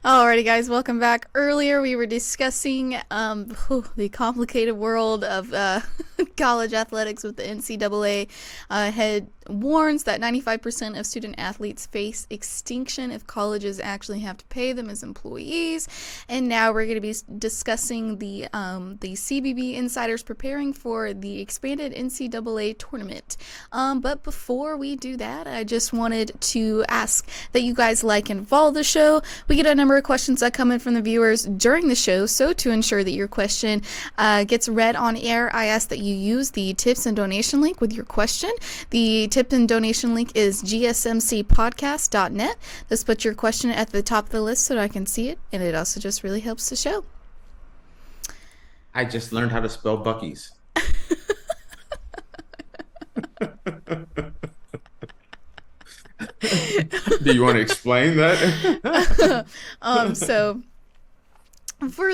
Alrighty, guys, welcome back. Earlier, we were discussing the complicated world of college athletics with the NCAA. Had warns that 95% of student athletes face extinction if colleges actually have to pay them as employees. And now we're going to be discussing the CBB insiders preparing for the expanded NCAA tournament. But before we do that, I just wanted to ask that you guys like and follow the show. We get a number of questions that come in from the viewers during the show, so to ensure that your question gets read on air, I ask that you use the tips and donation link with your question. The tip and donation link is GSMCPodcast.net. Let's put your question at the top of the list so that I can see it, and it also just really helps the show. I just learned how to spell Buc-ee's. Do you want to explain that? So for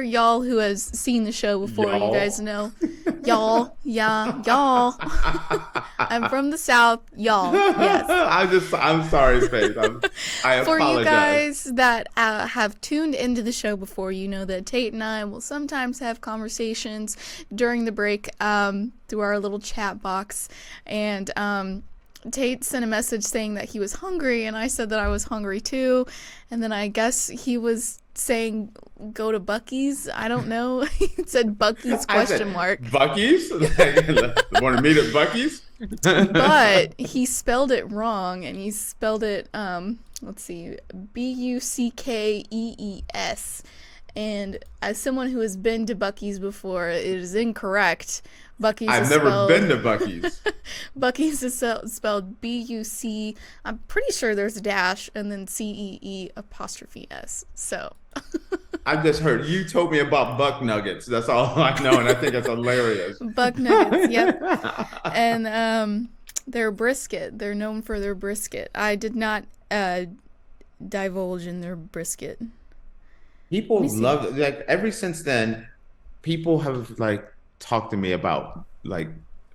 y'all who has seen the show before, Y'all. you guys know, y'all, I'm from the South, y'all. Yes. I'm sorry, Faith. I For apologize. you guys that have tuned into the show before, you know that Tate and I will sometimes have conversations during the break through our little chat box, and Tate sent a message saying that he was hungry, and I said that I was hungry too, and then I guess he was saying go to Buc-ee's. I don't know. He said Buc-ee's question mark. Buc-ee's? Want to meet at Buc-ee's? But he spelled it wrong, and he spelled it let's see, Buckees. And as someone who has been to Buc-ee's before, it is incorrect. Buc-ee's I've is never spelled, been to Buc-ee's. Buc-ee's is spelled B-U-C. I'm pretty sure there's a dash and then C-E-E''S. So. I've just heard you told me about buck nuggets. That's all I know, and I think it's hilarious. Buck nuggets, yep. And their brisket. They're known for their brisket. I did not divulge in their brisket. People love it. Like ever since then, people have like talked to me about like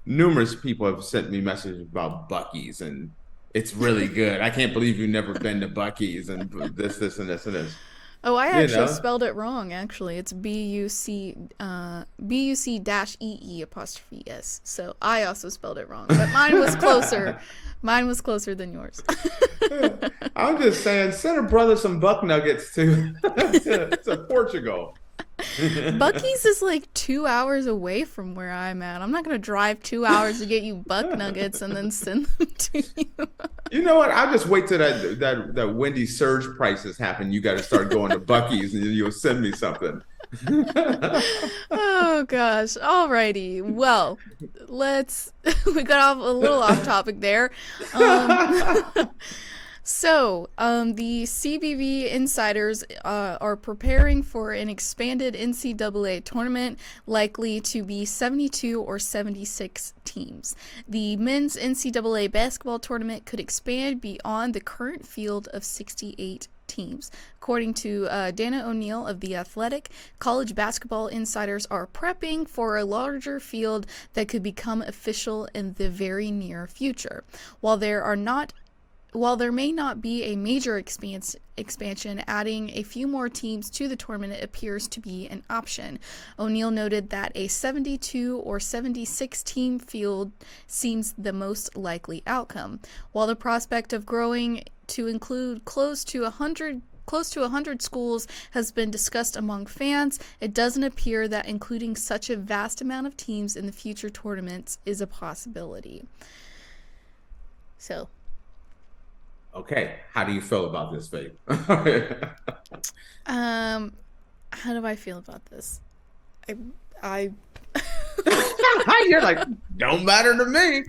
numerous people have sent me messages about Buc-ee's, and it's really good. I can't believe you've never been to Buc-ee's and this and this and this. Oh, I actually spelled it wrong, actually. It's B-U-C-E-E''S. So I also spelled it wrong. But mine was closer. Mine was closer than yours. I'm just saying, send a brother some buck nuggets to Portugal. Buc-ee's is like 2 hours away from where I'm at. I'm not going to drive 2 hours to get you buck nuggets and then send them to you. You know what? I'll just wait till that Wendy's surge prices happen. You got to start going to Buc-ee's and you'll send me something. Oh, gosh. Alrighty. Well, we got off a little off topic there. So, the CBB insiders are preparing for an expanded NCAA tournament, likely to be 72 or 76 teams. The men's NCAA basketball tournament could expand beyond the current field of 68 teams. According to Dana O'Neill of The Athletic, college basketball insiders are prepping for a larger field that could become official in the very near future. While there may not be a major expansion, adding a few more teams to the tournament appears to be an option. O'Neill noted that a 72 or 76 team field seems the most likely outcome. While the prospect of growing to include close to 100 schools has been discussed among fans, it doesn't appear that including such a vast amount of teams in the future tournaments is a possibility. So. Okay, how do you feel about this, Faith? How do I feel about this? I You're like, don't matter to me.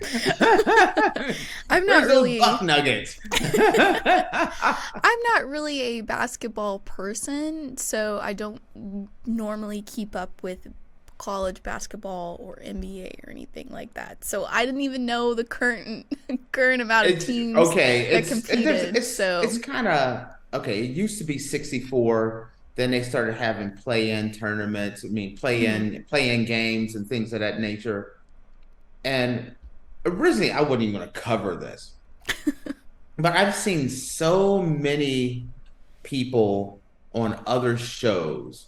I'm not really buck nuggets. I'm not really a basketball person, so I don't normally keep up with college basketball or NBA or anything like that. So I didn't even know the current amount of teams that competed. It's kind of okay. It used to be 64. Then they started having play-in tournaments. I mean, play-in games and things of that nature. And originally, I wasn't even going to cover this, but I've seen so many people on other shows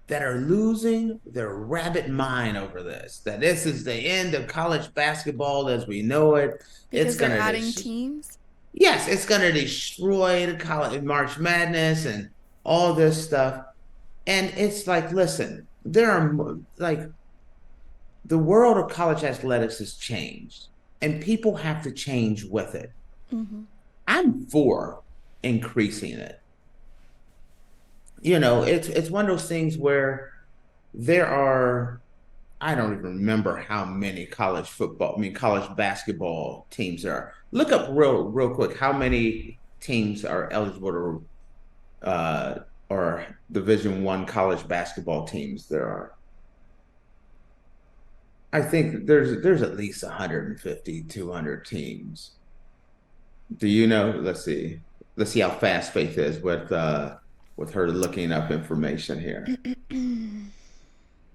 that are losing their rabbit mind over this, that this is the end of college basketball as we know it. It's Because they're gonna adding teams. yes, it's gonna destroy the college March Madness and all this stuff. And it's like, listen, there are like the world of college athletics has changed, and people have to change with it. Mm-hmm. I'm for increasing it. You know, it's one of those things where there are, I don't even remember how many college basketball teams there are. Look up real quick how many teams are eligible or Division I college basketball teams there are. I think there's at least 150, 200 teams. Do you know? Let's see. Let's see how fast Faith is with her looking up information here.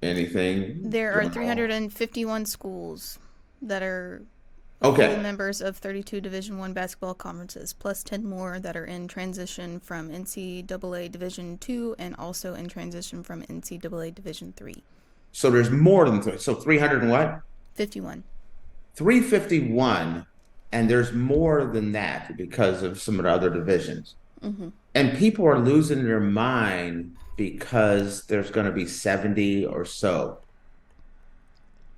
Anything? There are Going on? 351 schools that are Okay. full members of 32 Division I basketball conferences, plus 10 more that are in transition from NCAA Division II and also in transition from NCAA Division III. So there's more than three. So 300 and what? 51. 351, and there's more than that because of some of the other divisions. Mm-hmm. And people are losing their mind because there's going to be 70 or so.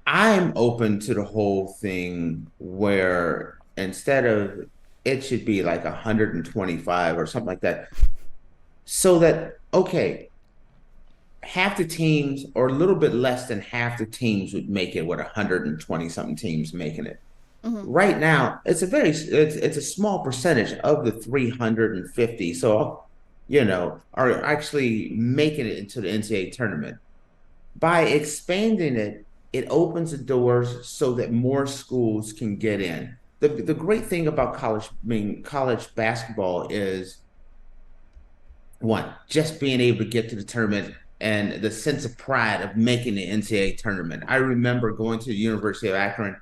I'm open to the whole thing where instead of it should be like 125 or something like that. So that, okay, half the teams or a little bit less than half the teams would make it with 120 something teams making it. Mm-hmm. Right now, it's a small percentage of the 350. So, you know, are actually making it into the NCAA tournament. By expanding it, it opens the doors so that more schools can get in. The great thing about college basketball is one, just being able to get to the tournament and the sense of pride of making the NCAA tournament. I remember going to the University of Akron.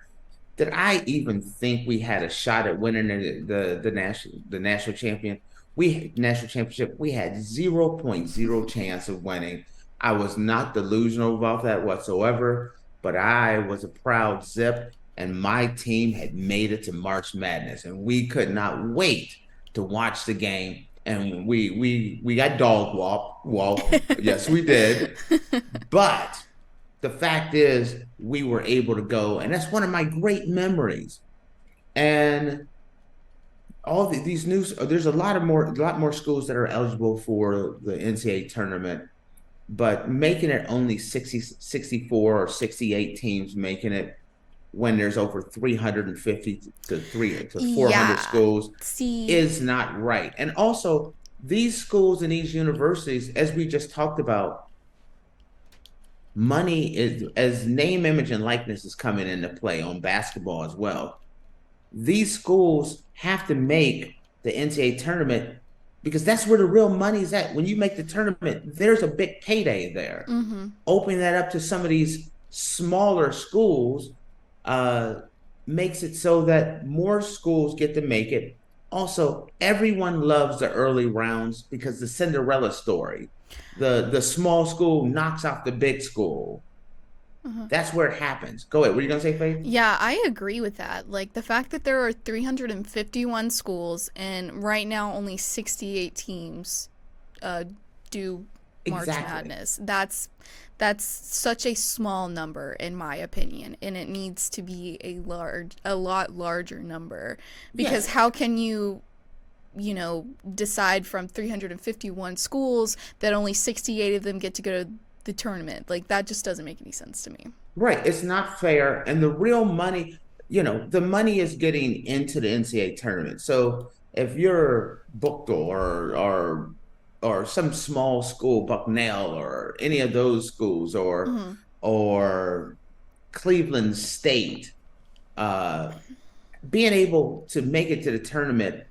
Did I even think we had a shot at winning the national national championship? We had 0.0 chance of winning. I was not delusional about that whatsoever, but I was a proud Zip, and my team had made it to March Madness, and we could not wait to watch the game. And we got dog walk. Yes, we did. But the fact is, we were able to go, and that's one of my great memories. And all these there's a lot more schools that are eligible for the NCAA tournament, but making it only 60, 64 or 68 teams making it when there's over 350 to 400 schools is not right. And also, these schools and these universities, as we just talked about, money is, as name, image, and likeness is coming into play on basketball as well. These schools have to make the NCAA tournament because that's where the real money's at. When you make the tournament, there's a big payday there. Mm-hmm. Opening that up to some of these smaller schools makes it so that more schools get to make it. Also, everyone loves the early rounds because the Cinderella story. The small school knocks off the big school. Uh-huh. That's where it happens. Go ahead. What are you going to say, Faith? Yeah, I agree with that. Like, the fact that there are 351 schools and right now only 68 teams do March Madness. That's such a small number in my opinion, and it needs to be a lot larger number because how can you decide from 351 schools that only 68 of them get to go to the tournament? Like, that just doesn't make any sense to me. Right. It's not fair. And the real money, the money is getting into the NCAA tournament. So if you're Buchtel or some small school, Bucknell or any of those schools or Cleveland State, being able to make it to the tournament,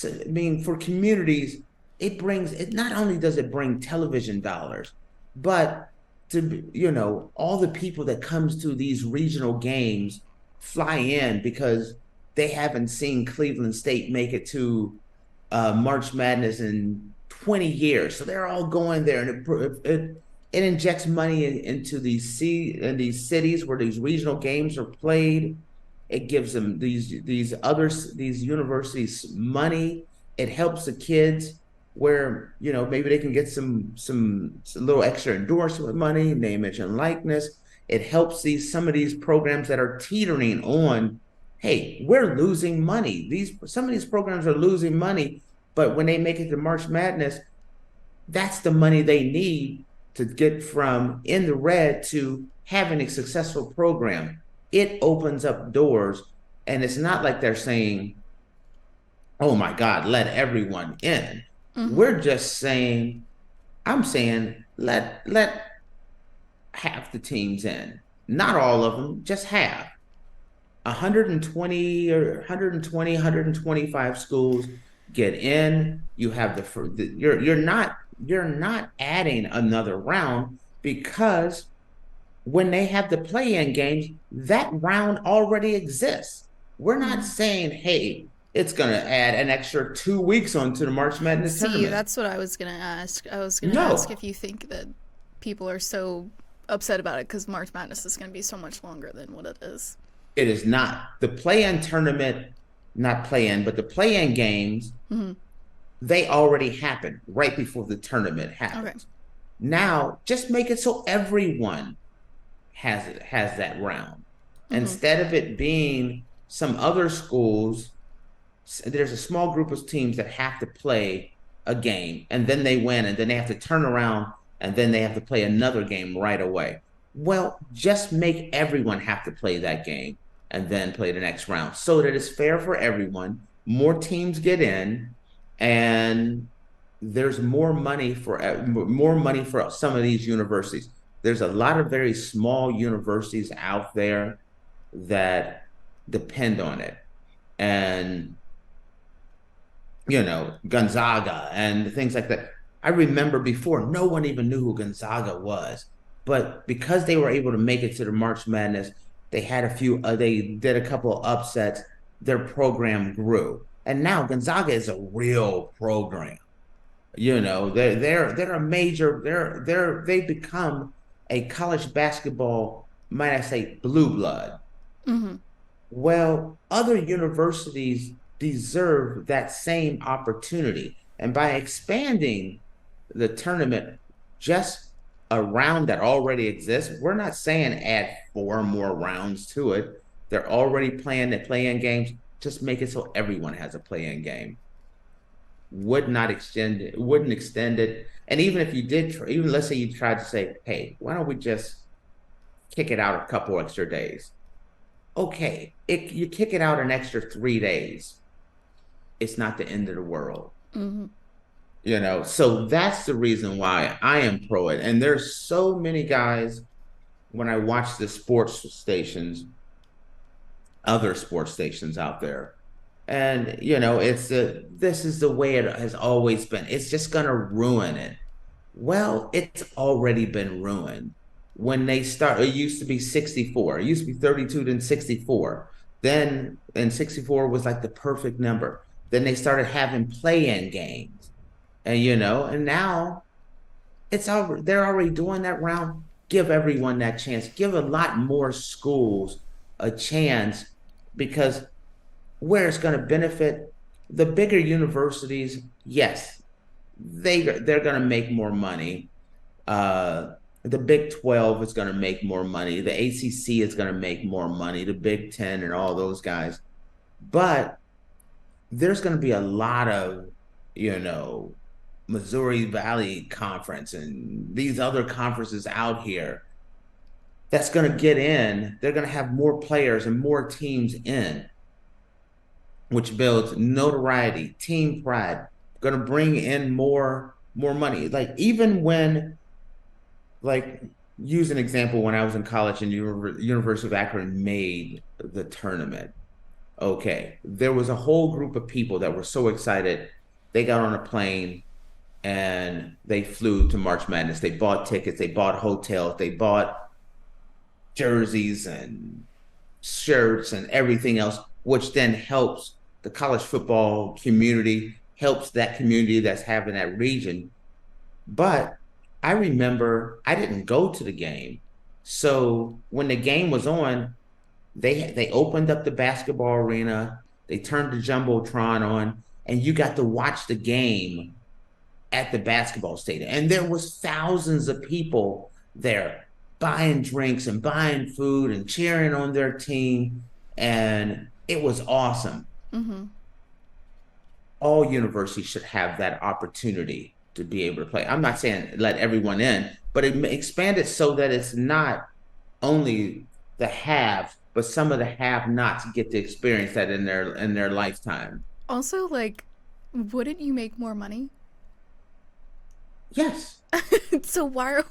I mean, for communities, it not only does it bring television dollars, but to all the people that comes to these regional games fly in because they haven't seen Cleveland State make it to March Madness in 20 years. So they're all going there, and it injects money into these cities where these regional games are played. It gives them these universities money. It helps the kids where maybe they can get some little extra endorsement money, name, image, and likeness. It helps some of these programs that are teetering on. Hey, we're losing money. Some of these programs are losing money, but when they make it to March Madness, that's the money they need to get from in the red to having a successful program. It opens up doors, and it's not like they're saying, oh my God, let everyone in. We're just saying, I'm saying, let half the teams in. Not all of them, just half. 120 or 120, 125 schools get in. You have you're not adding another round, because when they have the play-in games, that round already exists. We're not saying, hey, it's going to add an extra 2 weeks onto the March Madness tournament. That's what I was going to ask. I was going to No, ask if you think that people are so upset about it because March Madness is going to be so much longer than what it is. it is not. The play-in tournament, not play-in, but the play-in games, they already happened right before the tournament happens. Okay. Now, just make it so everyone has that round. Instead of it being some other schools, there's a small group of teams that have to play a game, and then they win, and then they have to turn around, and then they have to play another game right away. Well, just make everyone have to play that game and then play the next round so that it's fair for everyone. More teams get in, and there's more money for some of these universities. There's a lot of very small universities out there that depend on it. And Gonzaga and things like that. I remember before, no one even knew who Gonzaga was, but because they were able to make it to the March Madness, they did a couple of upsets. Their program grew, and now Gonzaga is a real program. They're a major. They've become a college basketball, might I say, blue blood. Well, other universities deserve that same opportunity. And by expanding the tournament just a round that already exists, we're not saying add 4 more rounds to it. They're already playing the play-in games. Just make it so everyone has a play-in game. Wouldn't extend it. And even if you did, even let's say you tried to say, hey, why don't we just kick it out a couple extra days? Okay, you kick it out an extra 3 days. It's not the end of the world. So that's the reason why I am pro it. And there's so many guys, when I watch the other sports stations out there, and this is the way it has always been. It's just gonna ruin it. Well, it's already been ruined. When they start, it used to be 64. It used to be 32, then 64. Then, and 64 was like the perfect number. Then they started having play-in games, and now they're already doing that round. Give everyone that chance. Give a lot more schools a chance, because where it's going to benefit the bigger universities, yes, they're going to make more money. The Big 12 is going to make more money. The ACC is going to make more money. The Big 10 and all those guys. But there's going to be a lot of, Missouri Valley Conference and these other conferences out here that's going to get in. They're going to have more players and more teams in, which builds notoriety, team pride, going to bring in more money. Like, even when, like, use an example, when I was in college and University of Akron made the tournament. Okay, there was a whole group of people that were so excited. They got on a plane and they flew to March Madness. They bought tickets, they bought hotels, they bought jerseys and shirts and everything else, which then helps the college football community, helps that community that's having that region. But I remember I didn't go to the game. So when the game was on, they opened up the basketball arena, they turned the Jumbotron on, and you got to watch the game at the basketball stadium. And there was thousands of people there buying drinks and buying food and cheering on their team. And it was awesome. Mm-hmm. All universities should have that opportunity to be able to play. I'm not saying let everyone in, but expand it so that it's not only the have, but some of the have-nots get to experience that in their lifetime. Also, like, wouldn't you make more money? Yes. So why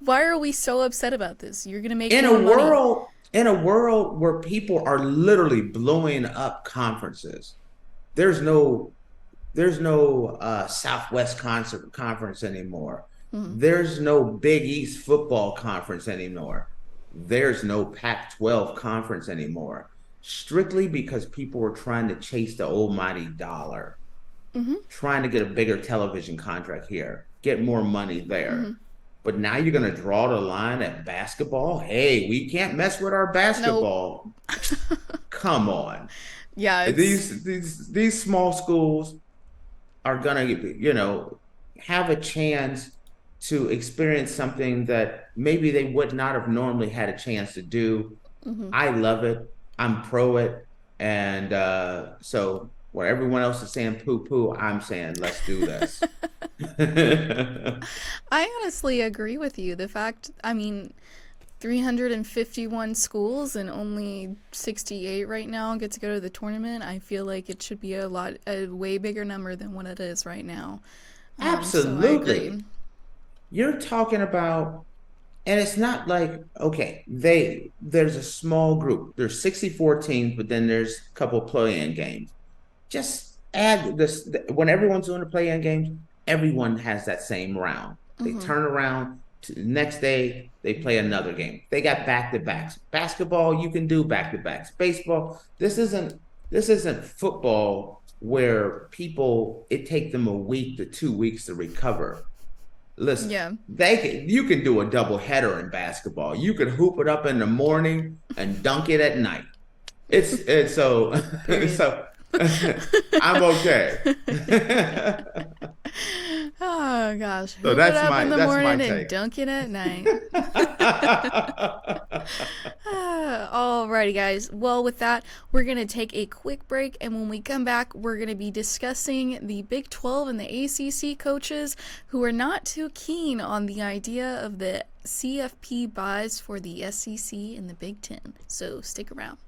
are we so upset about this? You're gonna make In more a money. world where people are literally blowing up conferences, there's no Southwest conference anymore. Mm-hmm. There's no Big East football conference anymore. There's no Pac-12 conference anymore. Strictly because people were trying to chase the almighty dollar, Mm-hmm. trying to get a bigger television contract here, get more money there. Mm-hmm. But now you're going to draw the line at basketball? Hey, we can't mess with our basketball. Nope. Come on. Yeah, These small schools are going to, have a chance to experience something that maybe they would not have normally had a chance to do. Mm-hmm. I love it. I'm pro it. And so where everyone else is saying poo-poo, I'm saying let's do this. I honestly agree with you. The fact, I mean, 351 schools and only 68 right now get to go to the tournament. I feel like it should be a way bigger number than what it is right now. Absolutely. So I agree. You're talking about, and it's not like, okay, there's a small group. There's 64 teams, but then there's a couple play-in games. Just add this when everyone's doing the play-in games, everyone has that same round. They Mm-hmm. turn around to the next day, they play another game. They got back-to-backs. Basketball, you can do back-to-backs. Baseball, this isn't football where it take them a week to 2 weeks to recover. Listen, Yeah. you can do a double header in basketball. You can hoop it up in the morning and dunk it at night. It's so Period. so I'm okay. Oh gosh. So Hoop that's it up my in the that's my morning and take. dunk it at night. Alrighty, guys. Well, with that, we're going to take a quick break, and when we come back, we're going to be discussing the Big 12 and the ACC coaches who are not too keen on the idea of the CFP buys for the SEC and the Big 10. So stick around.